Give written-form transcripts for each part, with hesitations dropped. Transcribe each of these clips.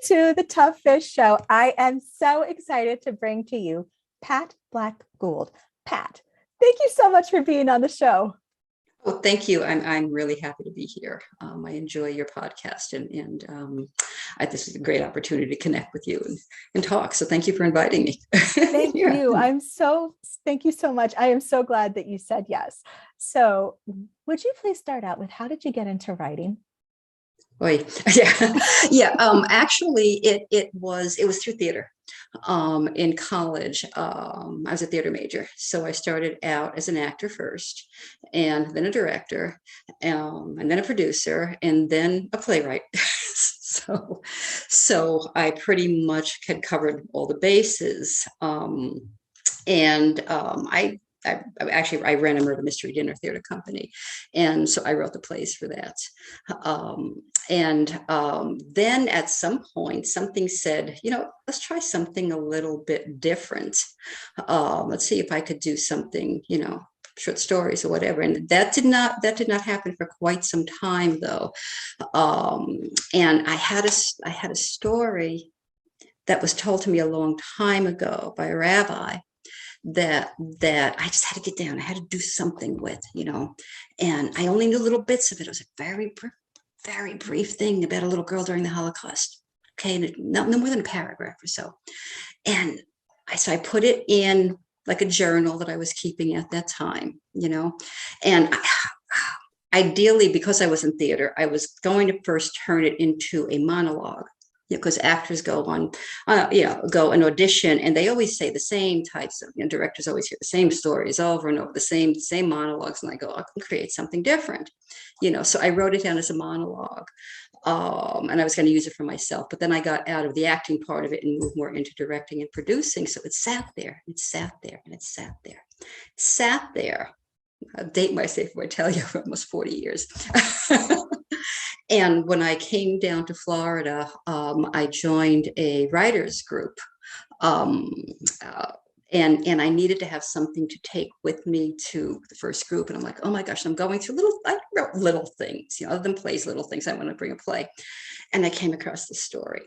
to the Tough Fish Show. I am so excited to bring to you Pat Black-Gould. Pat, thank you so much for being on the show. Well, thank you. I'm really happy to be here. I enjoy your podcast, and this is a great opportunity to connect with you and talk. So thank you for inviting me. Thank you. Thank you so much. I am so glad that you said yes. So would you please start out with, how did you get into writing? Oy. Yeah. Actually, it was through theater. In college, I was a theater major, so I started out as an actor first, and then a director, and then a producer, and then a playwright. So I pretty much had covered all the bases, and I ran a murder mystery dinner theater company, and so I wrote the plays for that. Then at some point, something said, let's try something a little bit different. Let's see if I could do something, short stories or whatever. And that did not happen for quite some time, though. And I had a story that was told to me a long time ago by a rabbi that I just had to get down. I had to do something with, and I only knew little bits of it. It was a very brief thing about a little girl during the Holocaust. Okay, no more than a paragraph or so. And so I put it in like a journal that I was keeping at that time, and ideally, because I was in theater, I was going to first turn it into a monologue. Because actors go and audition, and they always say the same types of, directors always hear the same stories over and over, the same monologues, and I go, I can create something different, So I wrote it down as a monologue, and I was going to use it for myself, but then I got out of the acting part of it and moved more into directing and producing. So it sat there, and it sat there. I'll date myself if I tell you, for almost 40 years. And when I came down to Florida, I joined a writers group, and I needed to have something to take with me to the first group. And I'm like, oh my gosh, I'm going through I wrote little things, other than plays, little things. I want to bring a play, and I came across this story,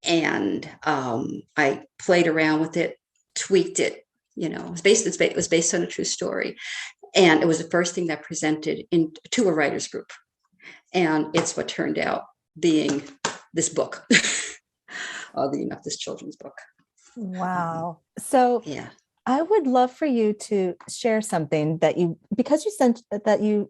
and I played around with it, tweaked it. It was based on a true story, and it was the first thing that presented to a writers group. And it's what turned out being this book, oddly enough, this children's book. Wow. So yeah, I would love for you to share something because you said that you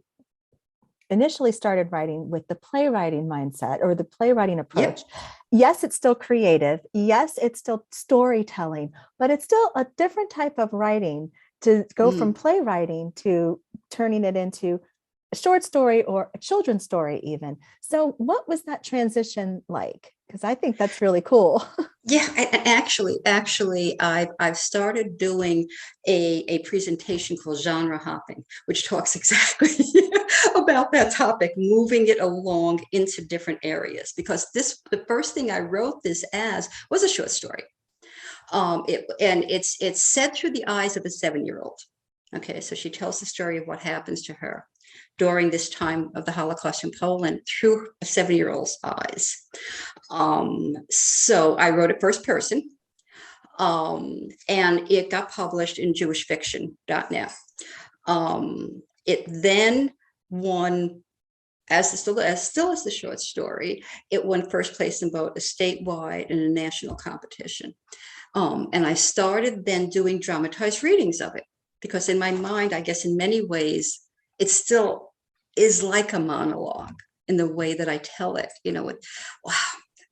initially started writing with the playwriting mindset or the playwriting approach. Yep. Yes, it's still creative. Yes, it's still storytelling, but it's still a different type of writing to go from playwriting to turning it into a short story or a children's story even. So what was that transition like? Because I think that's really cool. Yeah, actually, I've started doing a presentation called Genre Hopping, which talks exactly about that topic, moving it along into different areas. Because the first thing I wrote this as was a short story. It's set through the eyes of a 7-year-old. Okay, so she tells the story of what happens to her during this time of the Holocaust in Poland through a 7-year-old's eyes. So I wrote it first person, and it got published in jewishfiction.net. It then won, as still as the short story, it won first place in both a statewide and a national competition. And I started then doing dramatized readings of it, because in my mind, I guess in many ways, it still is like a monologue in the way that I tell it. Wow.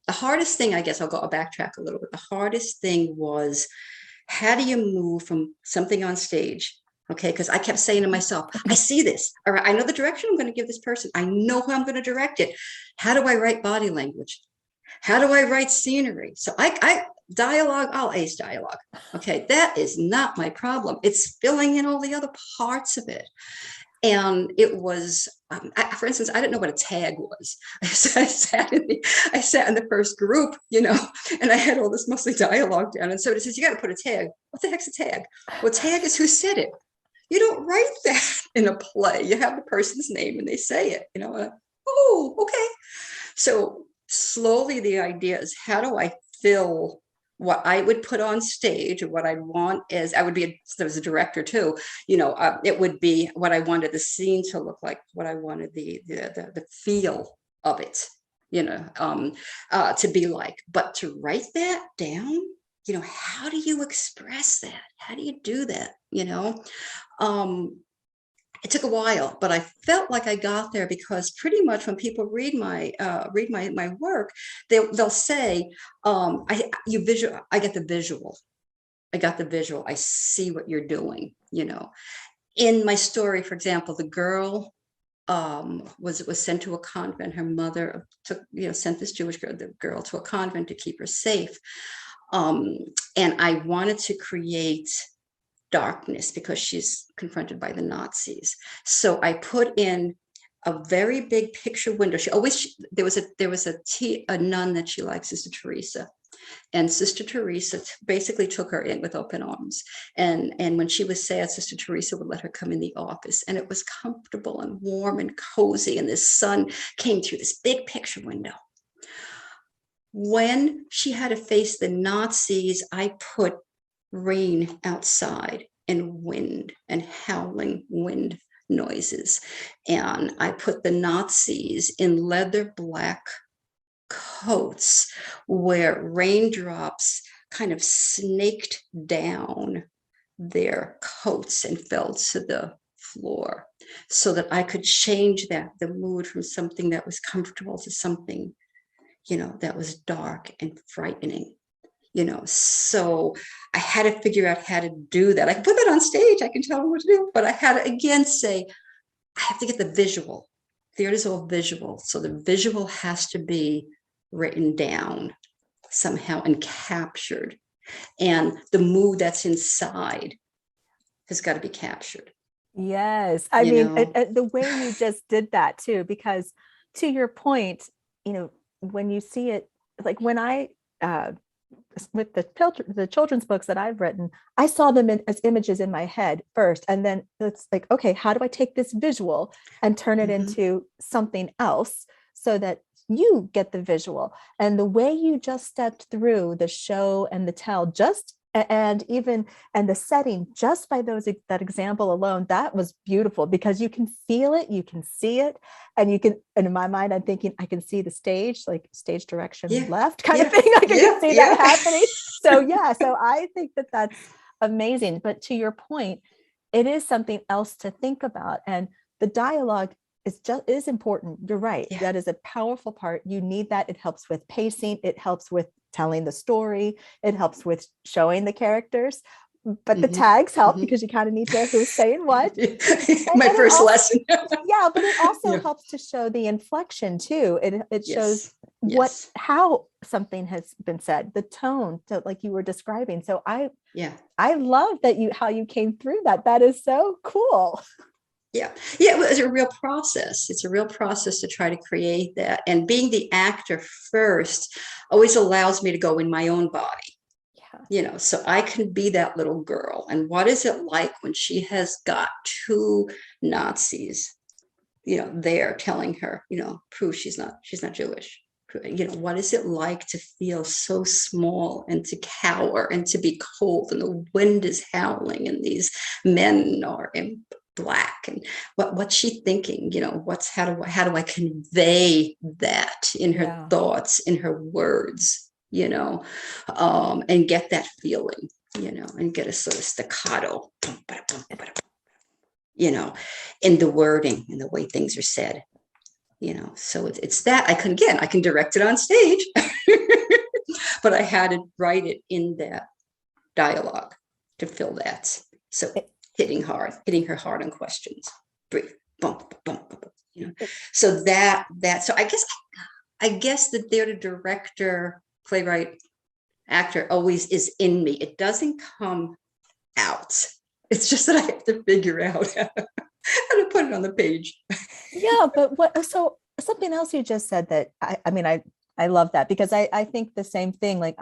The hardest thing, I guess I'll backtrack a little bit. The hardest thing was, how do you move from something on stage? Okay, because I kept saying to myself, I see this, all right, I know the direction I'm going to give this person. I know how I'm going to direct it. How do I write body language? How do I write scenery? So dialogue, I'll ace dialogue. Okay, that is not my problem. It's filling in all the other parts of it. And it was, for instance, I didn't know what a tag was. I sat in the first group, and I had all this mostly dialogue down. And so it says, you got to put a tag. What the heck's a tag? Well, tag is who said it. You don't write that in a play. You have the person's name and they say it, oh, okay. So slowly the idea is, how do I fill what I would put on stage, or what I want is, I would be, there was a director too, it would be what I wanted the scene to look like, what I wanted the feel of it, to be like. But to write that down, how do you express that? How do you do that? It took a while, but I felt like I got there, because pretty much when people read my work, they'll say, I get the visual. I got the visual. I see what you're doing. In my story, for example, the girl was sent to a convent. Her mother sent this Jewish girl to a convent to keep her safe. And I wanted to create darkness because she's confronted by the Nazis. So I put in a very big picture window. There was a nun that she liked, Sister Teresa. And Sister Teresa basically took her in with open arms. And when she was sad, Sister Teresa would let her come in the office. And it was comfortable and warm and cozy. And the sun came through this big picture window. When she had to face the Nazis, I put rain outside and wind and howling wind noises. And I put the Nazis in leather black coats where raindrops kind of snaked down their coats and fell to the floor, so that I could change the mood from something that was comfortable to something, that was dark and frightening. So I had to figure out how to do that. I can put that on stage, I can tell them what to do, but I had to again say, I have to get the visual. Theater is all visual. So the visual has to be written down somehow and captured. And the mood that's inside has got to be captured. Yes. I mean, the way you just did that too, because to your point, when you see it, like when I, with the children's books that I've written, I saw them as images in my head first. And then it's like, okay, how do I take this visual and turn it into something else so that you get the visual? And the way you just stepped through the show and the tell, and the setting, just by that example alone, that was beautiful, because you can feel it, you can see it, and and in my mind, I'm thinking, I can see the stage, like stage direction left kind of thing. I can see that happening. So I think that that's amazing. But to your point, it is something else to think about. And the dialogue is important. You're right. Yeah. That is a powerful part. You need that. It helps with pacing. It helps with telling the story. It helps with showing the characters. But the tags help because you kind of need to who's saying what. My first lesson. Yeah, but it also helps to show the inflection too. It shows how something has been said, the tone, like you were describing. So I love how you came through that. That is so cool. Yeah, it was a real process. It's a real process to try to create that. And being the actor first always allows me to go in my own body. So I can be that little girl. And what is it like when she has got two Nazis, there telling her, prove she's not Jewish. What is it like to feel so small and to cower and to be cold, and the wind is howling and these men are in black, and what's she thinking? How do I convey that in her thoughts, in her words? And get that feeling, and get a sort of staccato, in the wording and the way things are said, so it's that I can direct it on stage, but I had to write it in that dialogue to fill that. So hitting her hard on questions, brief, bump, so so I guess that they're the director, playwright, actor always is in me. It doesn't come out. It's just that I have to figure out how to put it on the page. Yeah, but so something else you just said that I love that, because I think the same thing. Like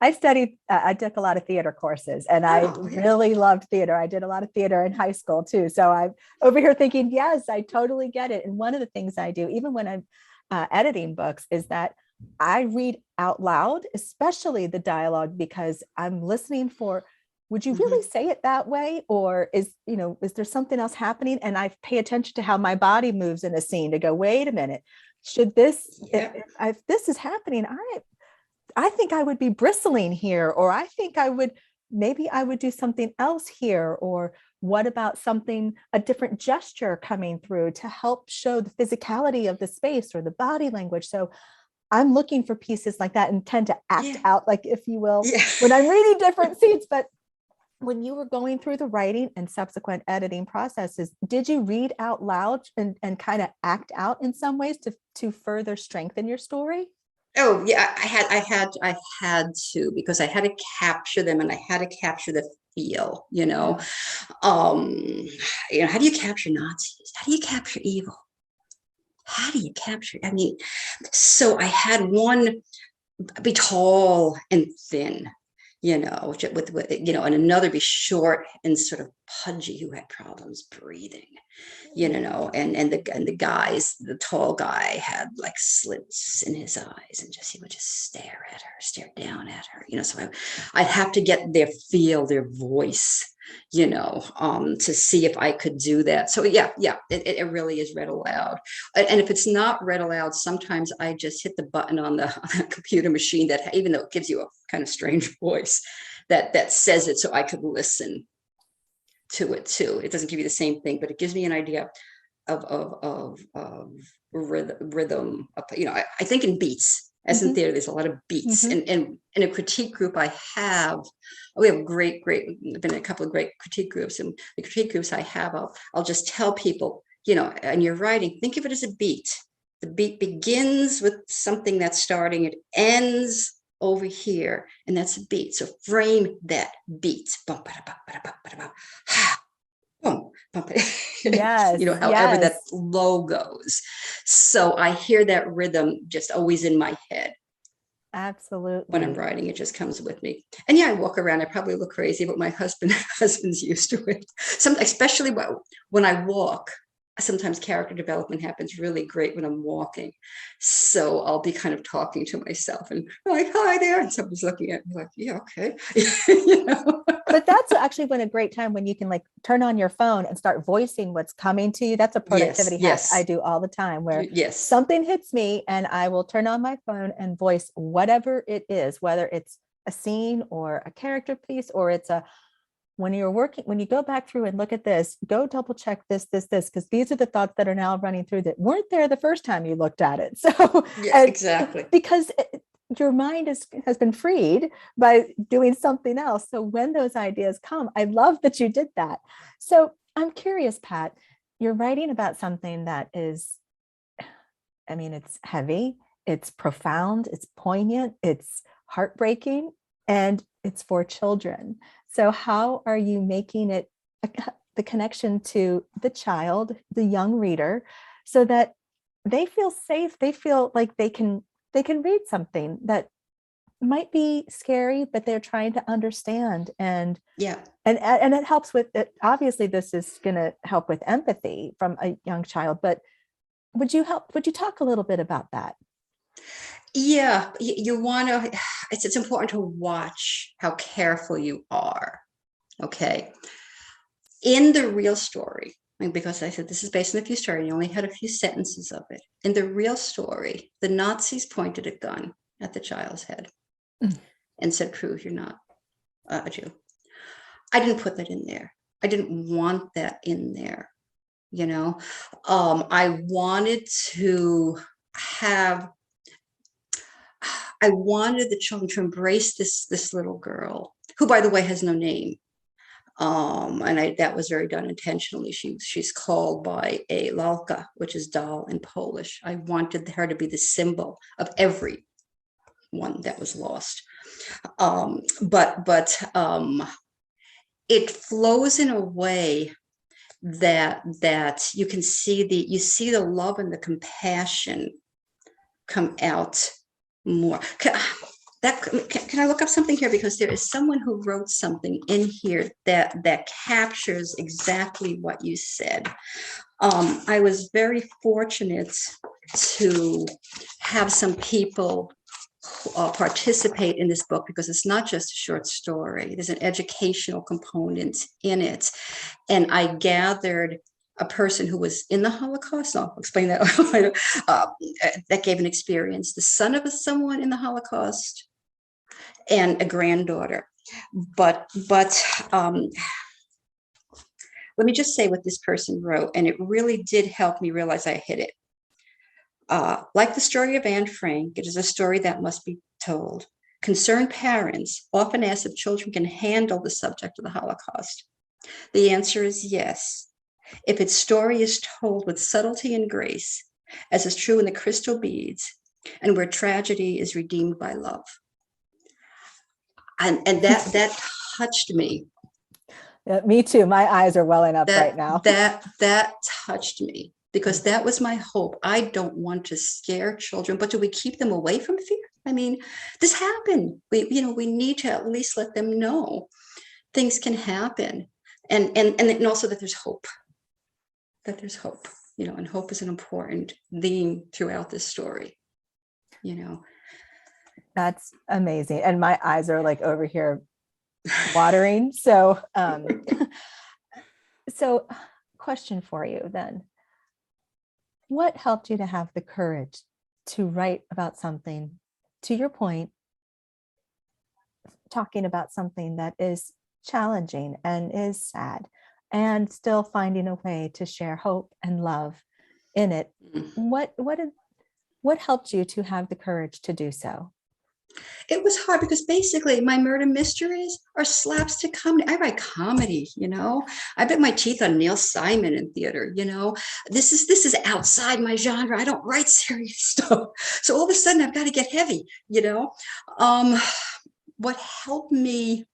I studied, I took a lot of theater courses, and I really loved theater. I did a lot of theater in high school too. So I'm over here thinking, yes, I totally get it. And one of the things I do, even when I'm editing books, is that I read out loud, especially the dialogue, because I'm listening for, would you really say it that way? Or is there something else happening? And I pay attention to how my body moves in a scene to go, wait a minute, should this, if this is happening, I think I would be bristling here, or I think maybe I would do something else here. Or what about a different gesture coming through to help show the physicality of the space or the body language? So I'm looking for pieces like that and tend to act out, like, if you will, when I'm reading different scenes. But when you were going through the writing and subsequent editing processes, did you read out loud and kind of act out in some ways to further strengthen your story? Oh yeah, I had to, because I had to capture them, and I had to capture the feel, how do you capture Nazis? How do you capture evil? How do you capture? I mean, so I had one be tall and thin, and another be short and sort of pudgy, who had problems breathing, and the tall guy had like slits in his eyes, and he would just stare down at her, so I'd have to get their voice, to see if I could do that. So it really is read aloud. And if it's not read aloud, sometimes I just hit the button on the computer machine, that, even though it gives you a kind of strange voice, that says it, so I could listen to it too. It doesn't give you the same thing, but it gives me an idea of rhythm. I think in beats. As in theater, there's a lot of beats. And in a critique group we have been in a couple of great critique groups, and the critique groups I have, I'll just tell people, and you're writing, think of it as a beat. The beat begins with something that's starting, it ends over here, and that's a beat. So frame that beat. Bum, Yes. However that flow goes. So I hear that rhythm just always in my head. Absolutely. When I'm writing, it just comes with me. And I walk around, I probably look crazy, but my husband's used to it. Especially when I walk, sometimes character development happens really great when I'm walking. So I'll be kind of talking to myself and like, hi there. And somebody's looking at me like, yeah, okay. But that's actually a great time when you can like turn on your phone and start voicing what's coming to you. That's a productivity hack I do all the time, where something hits me and I will turn on my phone and voice whatever it is, whether it's a scene or a character piece, or it's when you go back through and look at this, go double check this, because these are the thoughts that are now running through that weren't there the first time you looked at it. So exactly. Because your mind has been freed by doing something else. So when those ideas come, I love that you did that. So I'm curious, Pat, you're writing about something that is, it's heavy, it's profound, it's poignant, it's heartbreaking, and it's for children. So how are you making it the connection to the child, the young reader, so that they feel safe, they feel like they can read something that might be scary, but they're trying to understand. And it helps with it. Obviously, this is going to help with empathy from a young child, but would you talk a little bit about that? Yeah, you want to, it's important to watch how careful you are. Okay. In the real story, because I said this is based on a few stories, you only had a few sentences of it. In the real story, the Nazis pointed a gun at the child's head and said, prove you're not a Jew. I didn't put that in there. I didn't want that in there. I wanted the children to embrace this little girl, who, by the way, has no name. And that was very done intentionally. She's called by a Lalka, which is doll in Polish. I wanted her to be the symbol of every one that was lost. But it flows in a way that you can see the love and the compassion come out more. Can I look up something here? Because there is someone who wrote something in here that captures exactly what you said. I was very fortunate to have some people participate in this book, because it's not just a short story. There's an educational component in it. And I gathered a person who was in the Holocaust. I'll explain that later. That gave an experience, the son of someone in the Holocaust, and a granddaughter. But let me just say what this person wrote, and it really did help me realize I hit it. Like the story of Anne Frank, it is a story that must be told. Concerned parents often ask if children can handle the subject of the Holocaust. The answer is yes, if its story is told with subtlety and grace, as is true in the crystal beads, and where tragedy is redeemed by love. And that touched me. Yeah, me too. My eyes are welling up right now. That touched me, because that was my hope. I don't want to scare children, but do we keep them away from fear? I mean, this happened. We need to at least let them know things can happen, and also that there's hope. That there's hope, and hope is an important theme throughout this story. That's amazing, and my eyes are like over here watering. So, so question for you then. What helped you to have the courage to write about something, to your point, talking about something that is challenging and is sad, and still finding a way to share hope and love in it? What helped you to have the courage to do so? It was hard, because basically my murder mysteries are slapstick comedy. I write comedy, I bit my teeth on Neil Simon in theater, this is outside my genre. I don't write serious stuff. So all of a sudden I've got to get heavy, what helped me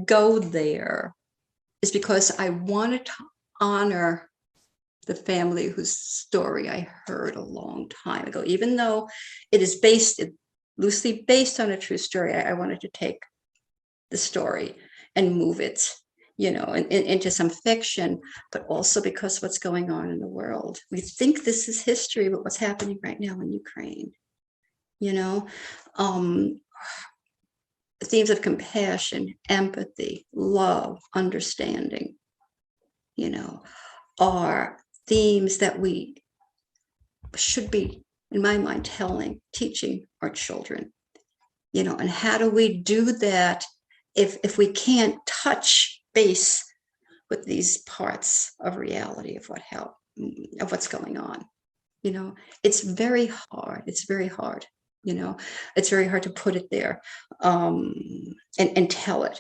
go there is because I wanted to honor the family whose story I heard a long time ago. Even though it is loosely based on a true story, I wanted to take the story and move it, into some fiction, but also because what's going on in the world. We think this is history, but what's happening right now in Ukraine, themes of compassion, empathy, love, understanding, are themes that we should be, in my mind, teaching our children, and how do we do that if we can't touch base with these parts of reality of what's going on? It's very hard. It's very hard. It's very hard to put it there, and tell it,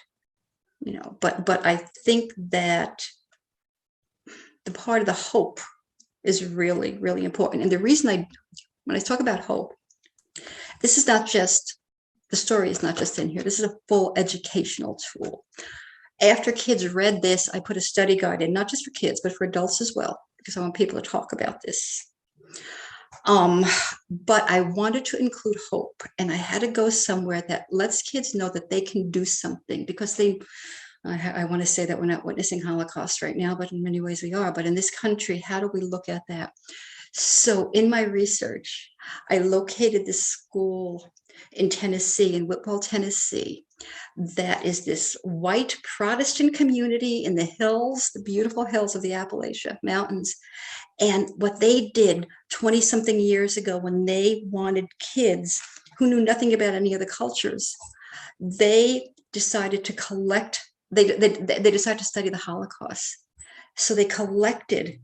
but I think that the part of the hope is really, really important. And the reason when I talk about hope, this is not just, the story is not just in here. This is a full educational tool. After kids read this, I put a study guide in, not just for kids, but for adults as well, because I want people to talk about this. But I wanted to include hope, and I had to go somewhere that lets kids know that they can do something, because I want to say that we're not witnessing Holocaust right now, but in many ways we are. But in this country, how do we look at that? So in my research, I located this school in Tennessee, in Whitwell, Tennessee, that is this white Protestant community in the hills, the beautiful hills of the Appalachia Mountains. And what they did 20-something years ago, when they wanted kids who knew nothing about any of the cultures, they decided to collect. They decided to study the Holocaust. So they collected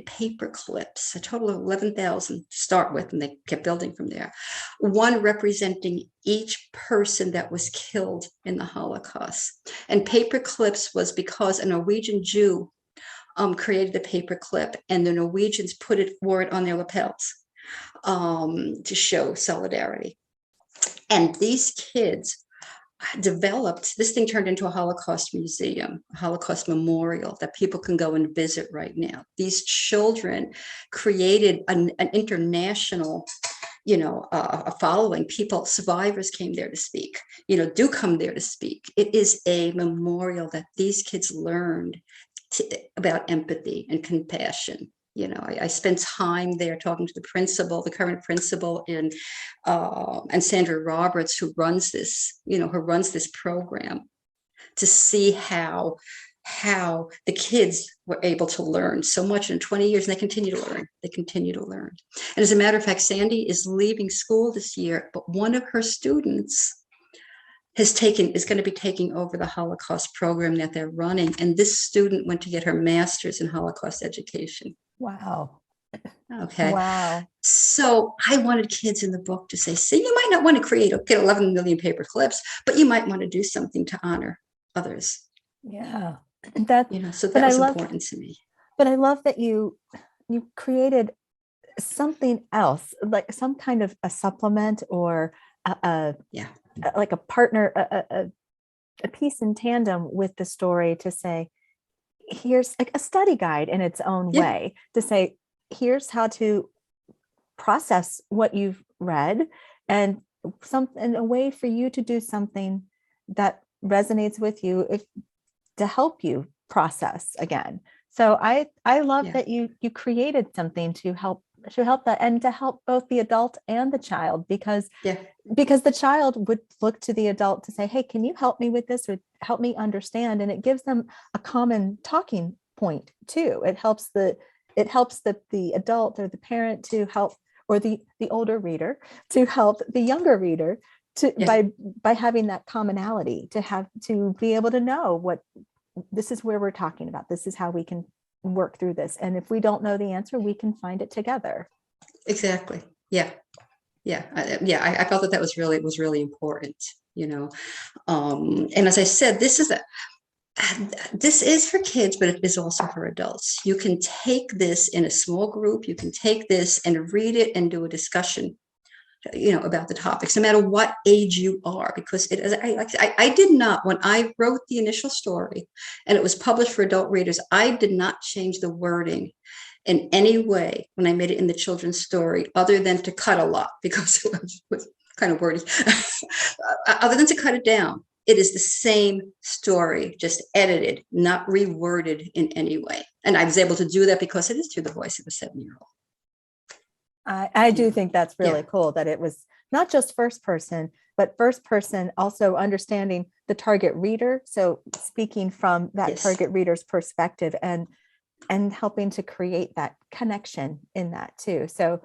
paper clips, a total of 11,000 to start with, and they kept building from there, one representing each person that was killed in the Holocaust. And paper clips was because a Norwegian Jew created the paper clip, and the Norwegians wore it on their lapels to show solidarity. And these kids developed, this thing turned into a Holocaust museum, a Holocaust memorial that people can go and visit right now. These children created an international, a following. Survivors came there to speak, do come there to speak. It is a memorial that these kids learned about empathy and compassion. You know, I spent time there talking to the principal, the current principal, and Sandra Roberts, who runs this, who runs this program, to see how the kids were able to learn so much in 20 years, and they continue to learn. They continue to learn. And as a matter of fact, Sandy is leaving school this year, but one of her students is going to be taking over the Holocaust program that they're running. And this student went to get her master's in Holocaust education. Wow. Okay. Wow. So I wanted kids in the book to say, see, you might not want to get 11 million paper clips, but you might want to do something to honor others. Yeah. So that was important to me. But I love that you created something else, like some kind of a supplement or like a partner, a piece in tandem with the story, to say, here's like a study guide in its own way, to say, here's how to process what you've read, and a way for you to do something that resonates with you, to help you process again. So I love that you created something to help that, and to help both the adult and the child, because the child would look to the adult to say, hey, can you help me with this, or help me understand? And it gives them a common talking point too. It helps the adult or the parent to help, or the older reader to help the younger reader by having that commonality, to be able to know what this is, where we're talking about. This is how we can work through this. And if we don't know the answer, we can find it together. Exactly. Yeah. I felt that was really important, and as I said, this is for kids, but it is also for adults. You can take this in a small group. You can take this and read it and do a discussion, about the topics, no matter what age you are, because I did not, when I wrote the initial story and it was published for adult readers, I did not change the wording in any way when I made it in the children's story, other than to cut a lot, because it was kind of wordy, other than to cut it down. It is the same story, just edited, not reworded in any way. And I was able to do that because it is through the voice of a 7-year-old. I do think that's really cool, that it was not just first person, but first person also understanding the target reader. So speaking from that target reader's perspective, and helping to create that connection in that too. So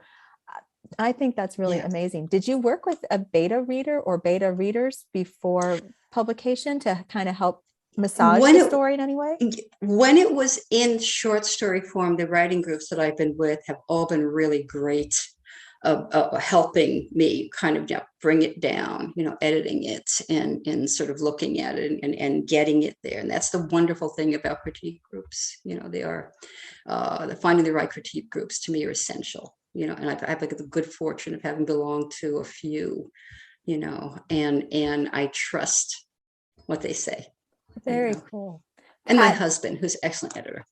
I think that's really amazing. Did you work with a beta reader or beta readers before publication to kind of help massage the story in any way? When it was in short story form, the writing groups that I've been with have all been really great, helping me kind of bring it down, editing it and sort of looking at it and getting it there. And that's the wonderful thing about critique groups. They are finding the right critique groups, to me, are essential. And I've like the good fortune of having belonged to a few, and I trust what they say. Very cool. And Pat, my husband, who's an excellent editor.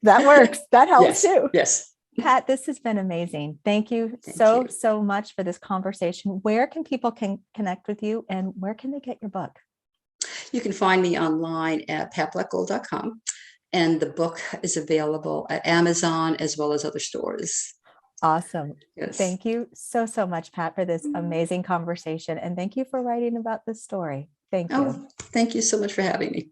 That works. That helps too. Yes. Pat, this has been amazing. Thank you so much for this conversation. Where can people connect with you, and where can they get your book? You can find me online at patblackgould.com, and the book is available at Amazon as well as other stores. Awesome. Yes. Thank you so much, Pat, for this amazing conversation. And thank you for writing about this story. Thank you. Thank you so much for having me.